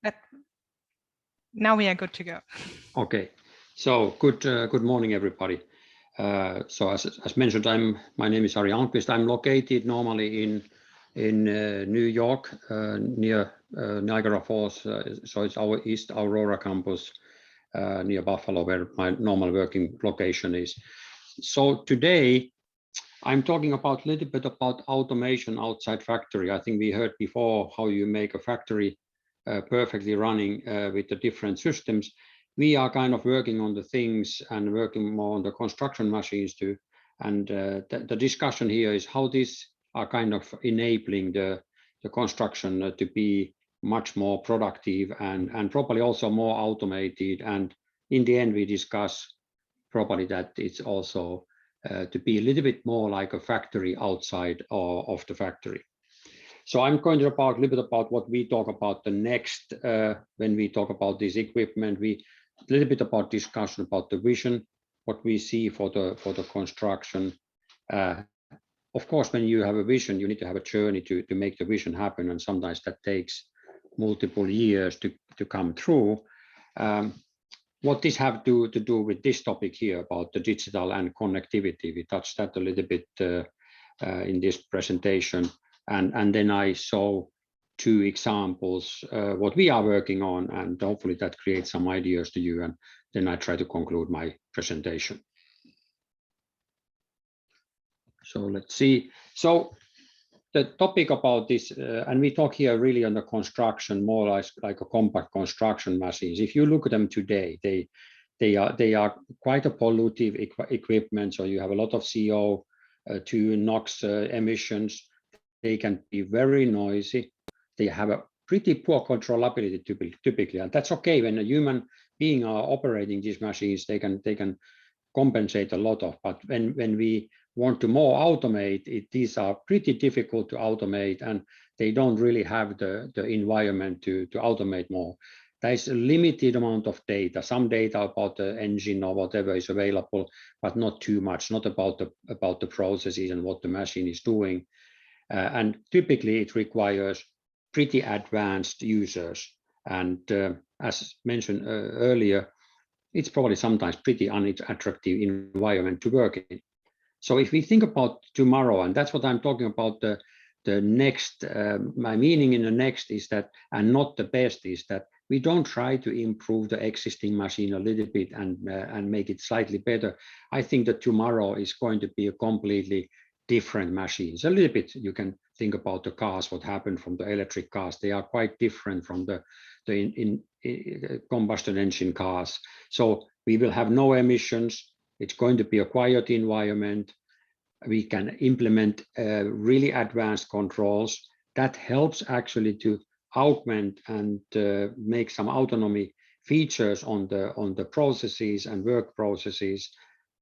But now we are good to go. Okay, so good morning, everybody. So as mentioned, my name is Ari Almqvist. I'm located normally in New York, near Niagara Falls. So it's our East Aurora campus near Buffalo, where my normal working location is. So today I'm talking about a little bit about automation outside factory. I think we heard before how you make a factory perfectly running with the different systems. We are kind of working on the things and working more on the construction machines too. And the discussion here is how these are kind of enabling the construction to be much more productive and probably also more automated. And in the end, we discuss probably that it's also to be a little bit more like a factory outside of the factory. So I'm going to talk a little bit about what we talk about the next when we talk about this equipment. We a little bit about discussion about the vision, what we see for the construction. Of course, when you have a vision, you need to have a journey to make the vision happen, and sometimes that takes multiple years to come through. What this have to do with this topic here about the digital and connectivity? We touched that a little bit in this presentation, and then I saw two examples what we are working on, and hopefully that creates some ideas to you, and then I try to conclude my presentation. So let's see. So the topic about this, and we talk here really on the construction, more like a compact construction machines. If you look at them today, they are quite a pollutive equipment. So you have a lot of CO2, NOx emissions. They can be very noisy. They have a pretty poor controllability typically, and that's okay when a human being are operating these machines. They can compensate a lot of, but when we want to more automate, these are pretty difficult to automate, and they don't really have the environment to automate more. There is a limited amount of data. Some data about the engine or whatever is available, but not too much, not about the processes and what the machine is doing. And typically it requires pretty advanced users. And as mentioned earlier, it's probably sometimes pretty unattractive environment to work in. So if we think about tomorrow, and that's what I'm talking about, the next, my meaning in the next is that, and not the best, is that we don't try to improve the existing machine a little bit and make it slightly better. I think that tomorrow is going to be a completely different machines. A little bit, you can think about the cars, what happened from the electric cars. They are quite different from the combustion engine cars. So we will have no emissions. It's going to be a quiet environment. We can implement really advanced controls. That helps actually to augment and make some autonomy features on the processes and work processes.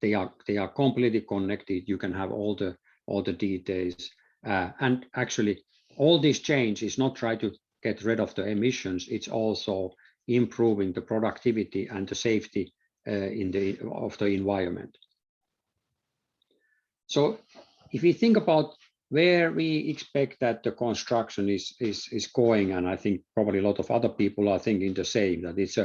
They are completely connected. You can have all the details. And actually, all this change is not try to get rid of the emissions. It's also improving the productivity and the safety of the environment. So if we think about where we expect that the construction is going, and I think probably a lot of other people are thinking the same, that it's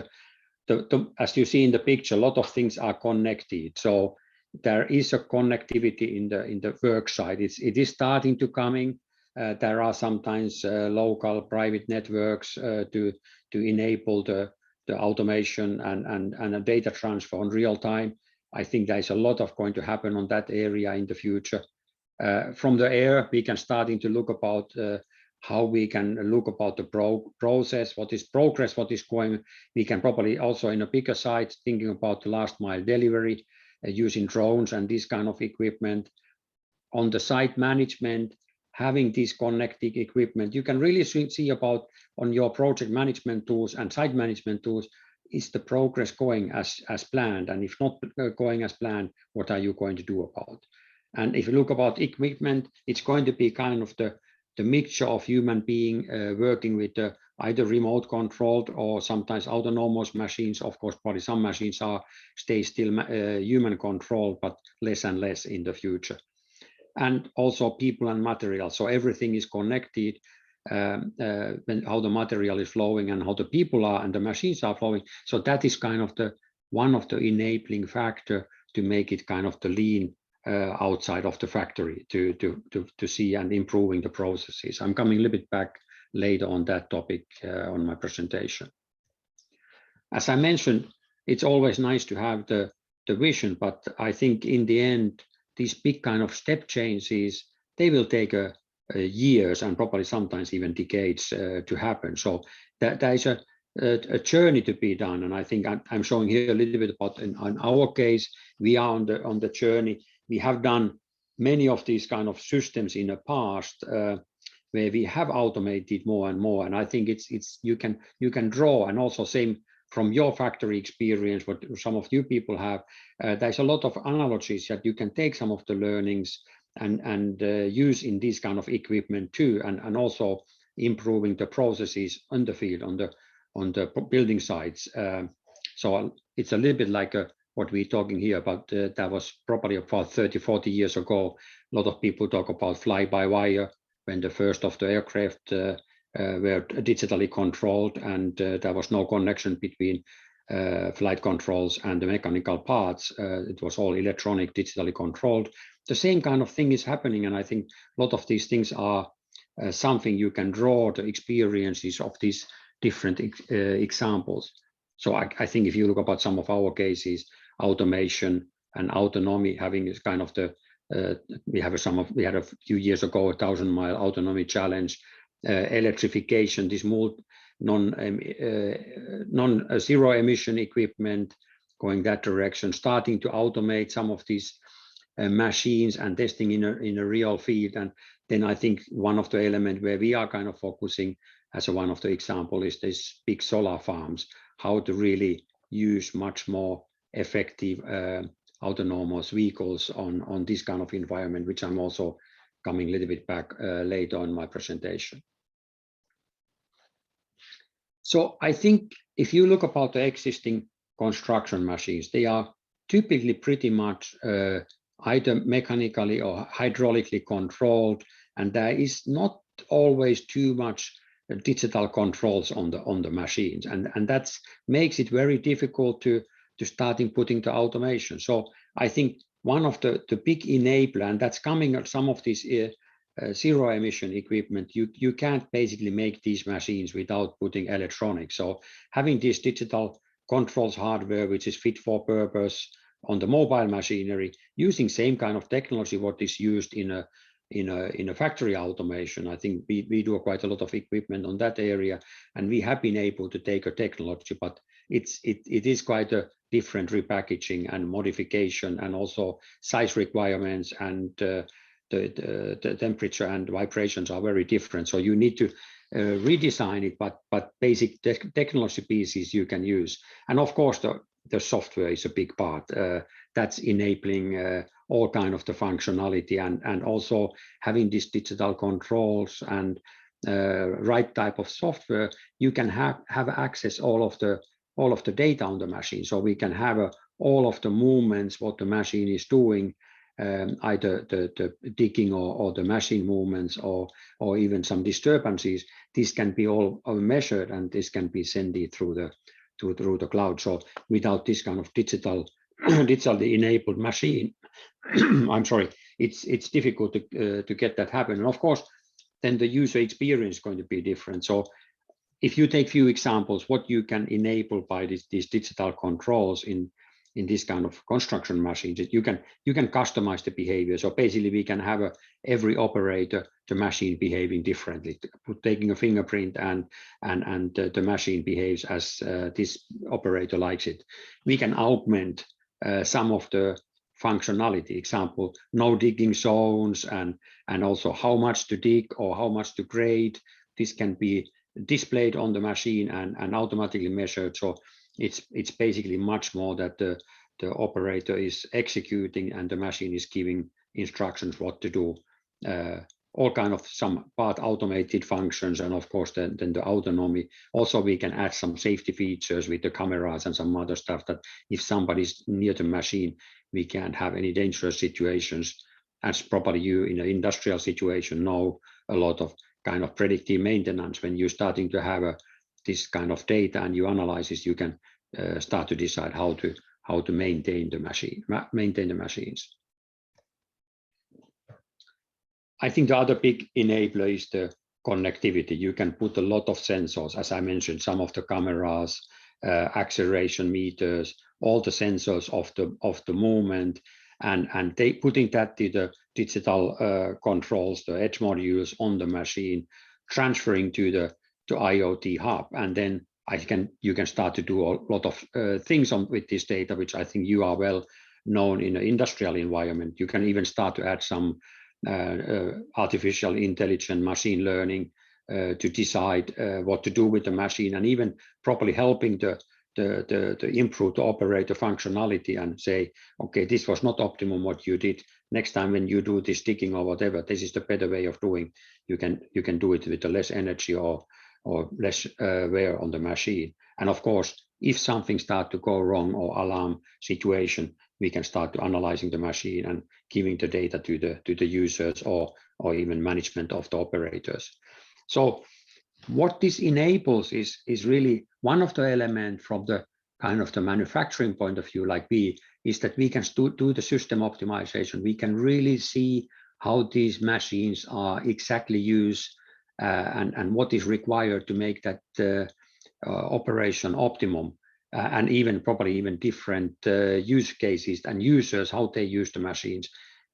as you see in the picture, a lot of things are connected. So there is a connectivity in the work side. It is starting to coming. There are sometimes local private networks to enable the automation and a data transfer in real time. I think there's a lot of going to happen on that area in the future. From the air, we can starting to look about how we can look about the process, what is progress, what is going. We can probably also in a bigger site thinking about the last mile delivery using drones and this kind of equipment. On the site management, having this connected equipment, you can really see about on your project management tools and site management tools, is the progress going as planned? And if not going as planned, what are you going to do about? And if you look about equipment, it's going to be kind of the mixture of human being working with either remote controlled or sometimes autonomous machines. Of course, probably some machines stay still human controlled, but less and less in the future. And also people and material. So everything is connected. how the material is flowing and how the people are and the machines are flowing. So that is kind of the one of the enabling factor to make it kind of the lean outside of the factory to see and improving the processes. I'm coming a little bit back later on that topic on my presentation. As I mentioned, it's always nice to have the vision, but I think in the end, these big kind of step changes, they will take years and probably sometimes even decades to happen. So there is a journey to be done, and I think I'm showing here a little bit about in our case, we are on the journey. We have done many of these kind of systems in the past where we have automated more and more, and I think it's you can draw, and also same from your factory experience, what some of you people have, there's a lot of analogies that you can take some of the learnings and use in this kind of equipment too, and also improving the processes on the field, on the building sites. So it's a little bit like what we're talking here about. That was probably about 30, 40 years ago. A lot of people talk about fly-by-wire when the first of the aircraft were digitally controlled, and there was no connection between flight controls and the mechanical parts. It was all electronic, digitally controlled. The same kind of thing is happening, and I think a lot of these things are something you can draw the experiences of these different examples. So I think if you look about some of our cases, automation and autonomy, having this kind of the we had a few years ago a 1,000-mile autonomy challenge. Electrification, this more zero emission equipment, going that direction, starting to automate some of these machines and testing in a real field. And then I think one of the elements where we are kind of focusing as one of the example is this big solar farms, how to really use much more effective autonomous vehicles on this kind of environment, which I'm also coming a little bit back later on my presentation. So I think if you look about the existing construction machines, they are typically pretty much either mechanically or hydraulically controlled, and there is not always too much digital controls on the machines, and that makes it very difficult to start putting the automation. So I think one of the big enabler, and that's coming at some of these zero emission equipment, you can't basically make these machines without putting electronics. So having this digital controls hardware, which is fit for purpose on the mobile machinery, using same kind of technology what is used in a factory automation. I think we do quite a lot of equipment on that area, and we have been able to take a technology, but it is quite a different repackaging and modification, and also size requirements, and the temperature and vibrations are very different. So you need to redesign it, but basic technology pieces you can use. And of course, the software is a big part. That's enabling all kind of the functionality, and also having these digital controls and right type of software, you can have access all of the data on the machine. So we can have all of the movements, what the machine is doing, either the digging or the machine movements, or even some disturbances. This can be all measured, and this can be sent through the cloud. So without this kind of digitally enabled machine, I'm sorry, it's difficult to get that happen. And of course, then the user experience is going to be different. So if you take few examples, what you can enable by these digital controls in this kind of construction machines, that you can customize the behavior. So basically, we can have every operator, the machine behaving differently, taking a fingerprint, and the machine behaves as this operator likes it. We can augment some of the functionality. Example, no digging zones, and also how much to dig or how much to grade. This can be displayed on the machine and automatically measured. So it's basically much more that the operator is executing, and the machine is giving instructions what to do. All kind of some part automated functions, and of course then the autonomy. Also, we can add some safety features with the cameras and some other stuff, that if somebody's near the machine, we can't have any dangerous situations. As probably you in an industrial situation know, a lot of kind of predictive maintenance. When you're starting to have this kind of data and you analyze it, you can start to decide how to maintain the machines. I think the other big enabler is the connectivity. You can put a lot of sensors, as I mentioned, some of the cameras, acceleration meters, all the sensors of the movement, and putting that to the digital controls, the edge modules on the machine, transferring to the IoT hub, and then you can start to do a lot of things with this data, which I think you are well known in the industrial environment. You can even start to add some artificial intelligence, machine learning to decide what to do with the machine, and even properly helping to improve the operator functionality and say, okay, this was not optimum what you did. Next time when you do this sticking or whatever, this is the better way of doing. You can do it with less energy or less wear on the machine. And of course, if something starts to go wrong or alarm situation, we can start to analyzing the machine and giving the data to the users or even management of the operators. So what this enables is really one of the elements from the kind of the manufacturing point of view, like is that we can do the system optimization. We can really see how these machines are exactly used and what is required to make that operation optimum. And even probably even different use cases and users, how they use the machines.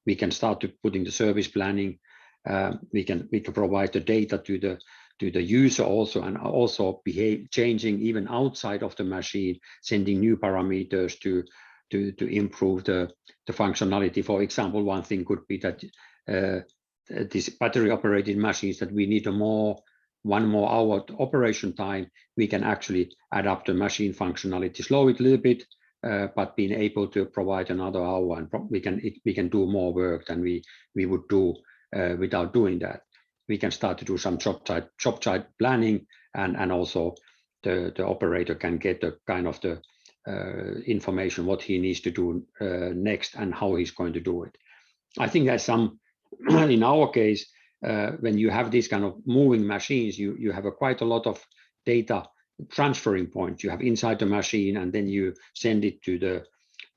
We can start to putting the service planning. We can provide the data to the user also, and also changing even outside of the machine, sending new parameters to improve the functionality. For example, one thing could be that these battery operated machines that we need one more hour operation time, we can actually adapt the machine functionality, slow it a little bit, but being able to provide another hour, and we can do more work than we would do without doing that. We can start to do some job site planning, and also the operator can get the kind of the information what he needs to do next and how he's going to do it. I think there's some in our case. When you have these kind of moving machines, you have quite a lot of data transferring points. You have inside the machine, and then you send it to the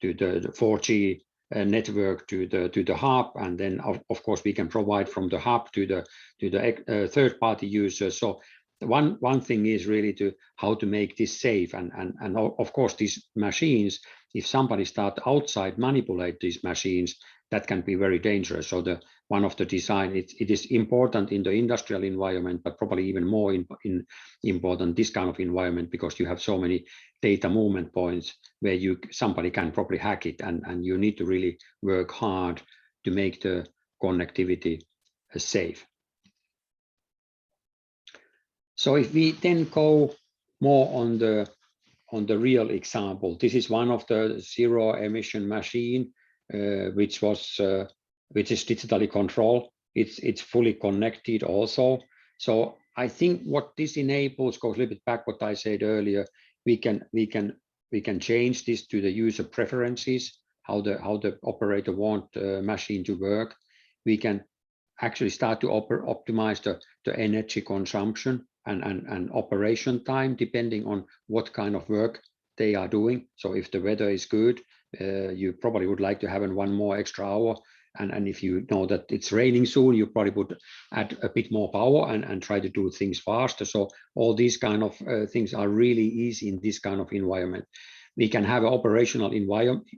4G network to the hub, and then of course we can provide from the hub to the third-party users. So one thing is really how to make this safe, and of course these machines, if somebody start outside manipulate these machines, that can be very dangerous. So one of the design, it is important in the industrial environment, but probably even more important this kind of environment, because you have so many data movement points where somebody can probably hack it, and you need to really work hard to make the connectivity safe. So if we then go more on the real example, this is one of the zero emission machine, which is digitally controlled. It's fully connected also. So I think what this enables goes a little bit back what I said earlier. We can change this to the user preferences, how the operator want the machine to work. We can actually start to optimize the energy consumption and operation time depending on what kind of work they are doing. So if the weather is good, you probably would like to have one more extra hour, and if you know that it's raining soon, you probably would add a bit more power and try to do things faster. So all these kind of things are really easy in this kind of environment. We can have operational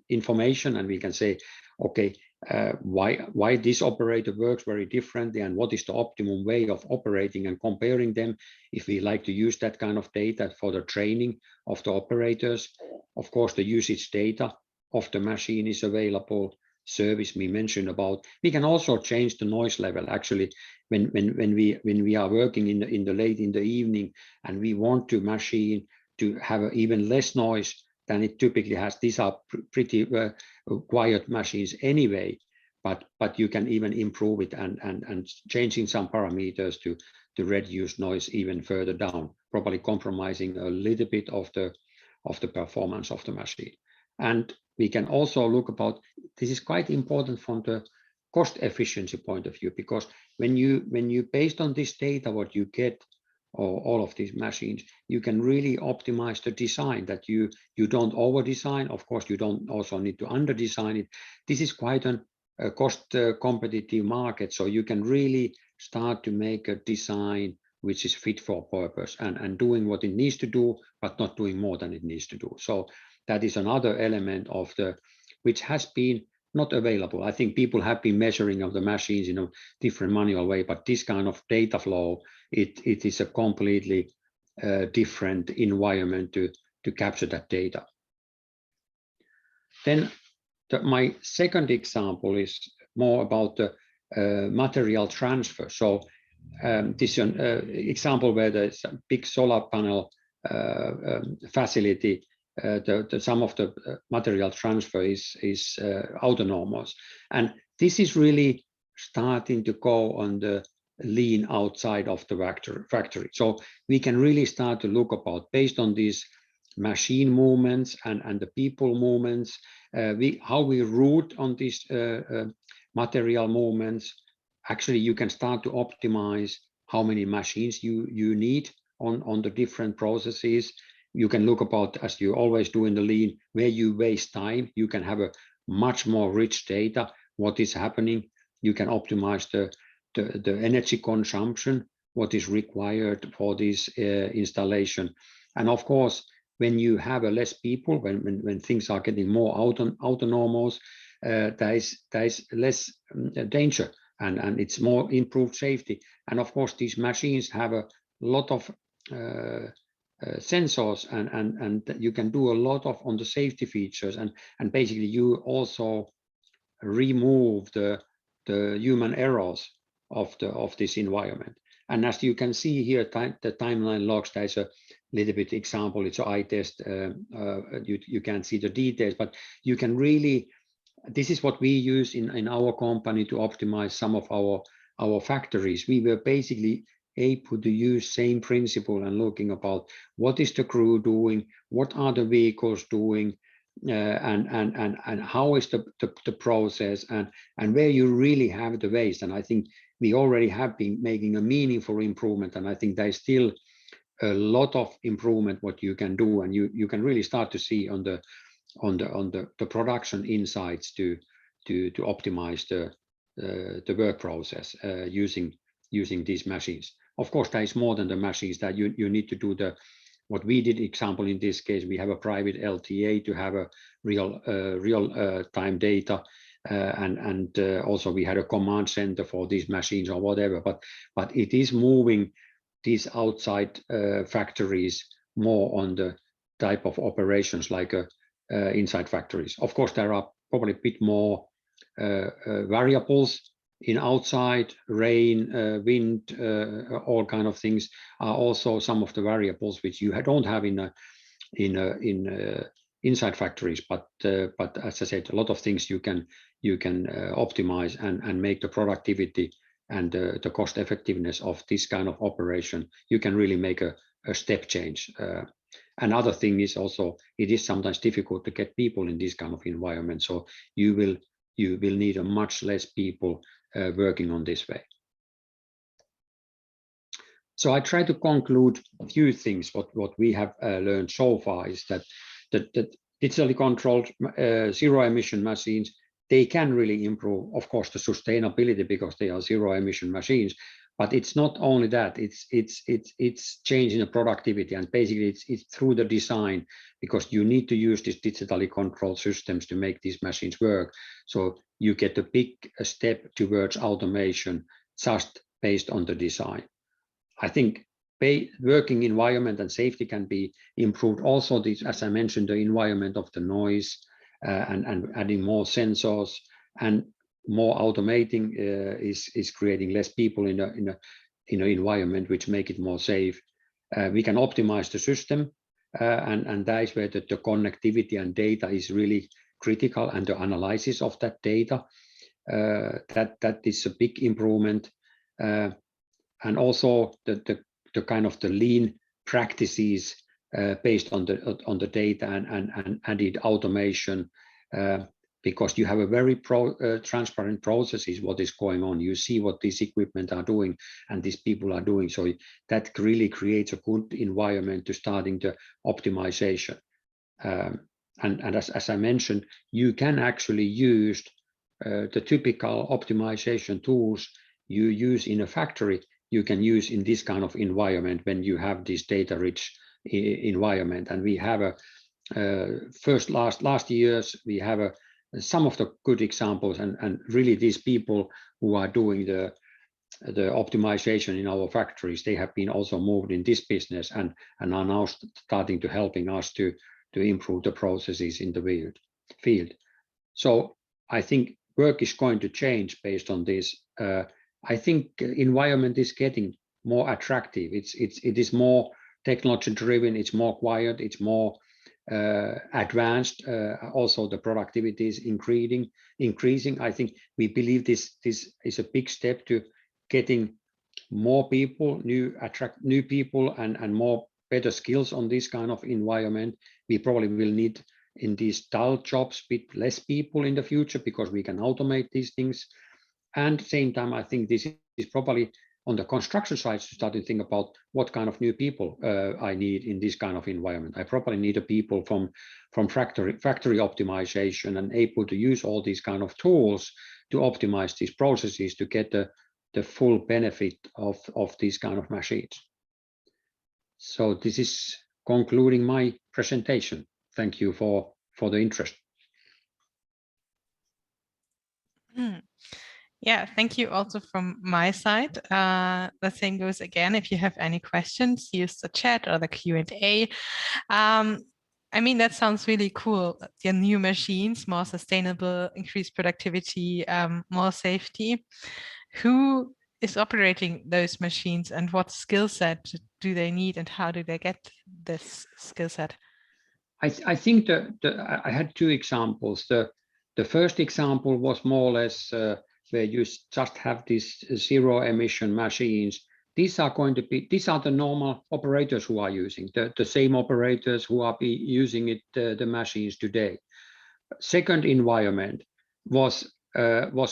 information, and we can say, okay, why this operator works very differently, and what is the optimum way of operating, and comparing them. If we like to use that kind of data for the training of the operators, of course the usage data of the machine is available. Service we mentioned about. We can also change the noise level. Actually, when we are working in the late in the evening, and we want to machine to have even less noise than it typically has. These are pretty quiet machines anyway, but you can even improve it and changing some parameters to reduce noise even further down, probably compromising a little bit of the performance of the machine. And we can also look about, this is quite important from the cost efficiency point of view, because when you based on this data what you get, or all of these machines, you can really optimize the design, that you don't over design. Of course, you don't also need to under design it. This is quite a cost competitive market, so you can really start to make a design which is fit for purpose and doing what it needs to do, but not doing more than it needs to do. So that is another element of which has been not available. I think people have been measuring of the machines in a different manual way, but this kind of data flow, it is a completely different environment to capture that data. Then my second example is more about the material transfer. So this is an example where there's a big solar panel facility. Some of the material transfer is autonomous, and this is really starting to go on the lean outside of the factory. So we can really start to look about, based on these machine movements and the people movements, how we route on these material movements. Actually, you can start to optimize how many machines you need on the different processes. You can look about, as you always do in the lean, where you waste time. You can have a much more rich data, what is happening. You can optimize the energy consumption, what is required for this installation. And of course, when you have less people, when things are getting more autonomous, there is less danger, and it's more improved safety. And of course, these machines have a lot of sensors, and you can do a lot of on the safety features, and basically you also remove the human errors of this environment. And as you can see here, the timeline logs, there's a little bit example. It's an eye test. You can't see the details, but you can really, this is what we use in our company to optimize some of our factories. We were basically able to use same principle and looking about what is the crew doing, what are the vehicles doing, and how is the process, and where you really have the waste. And I think we already have been making a meaningful improvement, and I think there's still a lot of improvement what you can do, and you can really start to see on the production insights to optimize the work process using these machines. Of course, there is more than the machines, that you need to do what we did. Example, in this case, we have a private LTA to have a real time data, and also we had a command center for these machines or whatever. But it is moving these outside factories more on the type of operations like inside factories. Of course, there are probably a bit more variables in outside. Rain, wind, all kind of things are also some of the variables which you don't have in inside factories. But as I said, a lot of things you can optimize and make the productivity and the cost effectiveness of this kind of operation. You can really make a step change. Another thing is also, it is sometimes difficult to get people in this kind of environment. So you will need a much less people working on this way. So I try to conclude a few things. What we have learned so far is that the digitally controlled zero emission machines, they can really improve, of course, the sustainability because they are zero emission machines. But it's not only that, it's changing the productivity, and basically it's through the design, because you need to use these digitally controlled systems to make these machines work. So you get a big step towards automation just based on the design. I think working environment and safety can be improved. Also, this, as I mentioned, the environment of the noise and adding more sensors and more automating is creating less people in an environment, which make it more safe. We can optimize the system, and that is where the connectivity and data is really critical, and the analysis of that data. That is a big improvement, and also the kind of the lean practices based on the data and added automation. because you have a very transparent processes, what is going on. You see what these equipment are doing and these people are doing. So that really creates a good environment to starting the optimization. And as I mentioned, you can actually use the typical optimization tools you use in a factory, you can use in this kind of environment when you have this data-rich environment. And we have last years, we have some of the good examples, and really these people who are doing the optimization in our factories, they have been also moved in this business and are now starting to helping us to improve the processes in the field. So I think work is going to change based on this. I think environment is getting more attractive. It is more technology driven. It's more quiet. It's more advanced. Also, the productivity is increasing. I think we believe this is a big step to getting more people, attract new people, and more better skills on this kind of environment. We probably will need in these dull jobs with less people in the future because we can automate these things. And at the same time, I think this is probably on the construction side to start to think about what kind of new people I need in this kind of environment. I probably need a people from factory optimization and able to use all these kind of tools to optimize these processes to get the full benefit of these kind of machines. So this is concluding my presentation. Thank you for the interest. Yeah, thank you also from my side. The same goes again. If you have any questions, use the chat or the Q&A. I mean, that sounds really cool. The new machines, more sustainable, increased productivity, more safety. Who is operating those machines and what skill set do they need and how do they get this skill set? I think I had two examples. The first example was more or less where you just have these zero emission machines. These are the normal operators who are using the same operators who are using it the machines today. Second environment was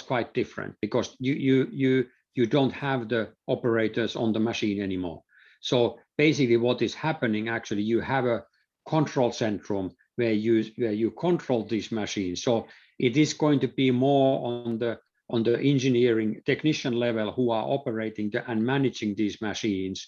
quite different because you don't have the operators on the machine anymore. So basically, what is happening actually, you have a control centrum where you control these machines. So it is going to be more on the engineering technician level who are operating and managing these machines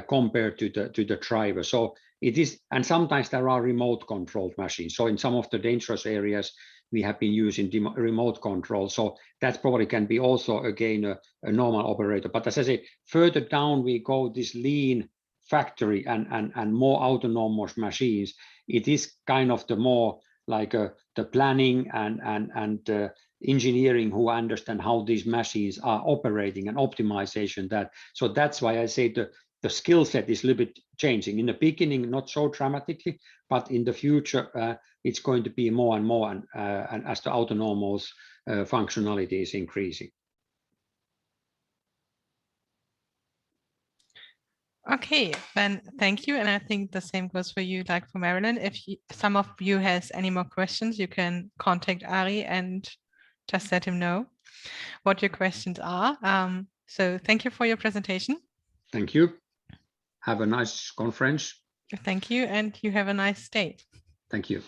compared to the driver. So it is, and sometimes there are remote controlled machines. So in some of the dangerous areas, we have been using remote control. So that probably can be also again a normal operator. But as I say, further down we go this lean factory and more autonomous machines. It is kind of the more like the planning and engineering who understand how these machines are operating and optimization that. So that's why I say the skill set is a little bit changing. In the beginning, not so dramatically, but in the future, it's going to be more and more, and as the autonomous functionality is increasing. Okay, then thank you. And I think the same goes for you, like for Marilyn. If some of you has any more questions, you can contact Ari and just let him know what your questions are. So thank you for your presentation. Thank you. Have a nice conference. Thank you, and you have a nice day. Thank you.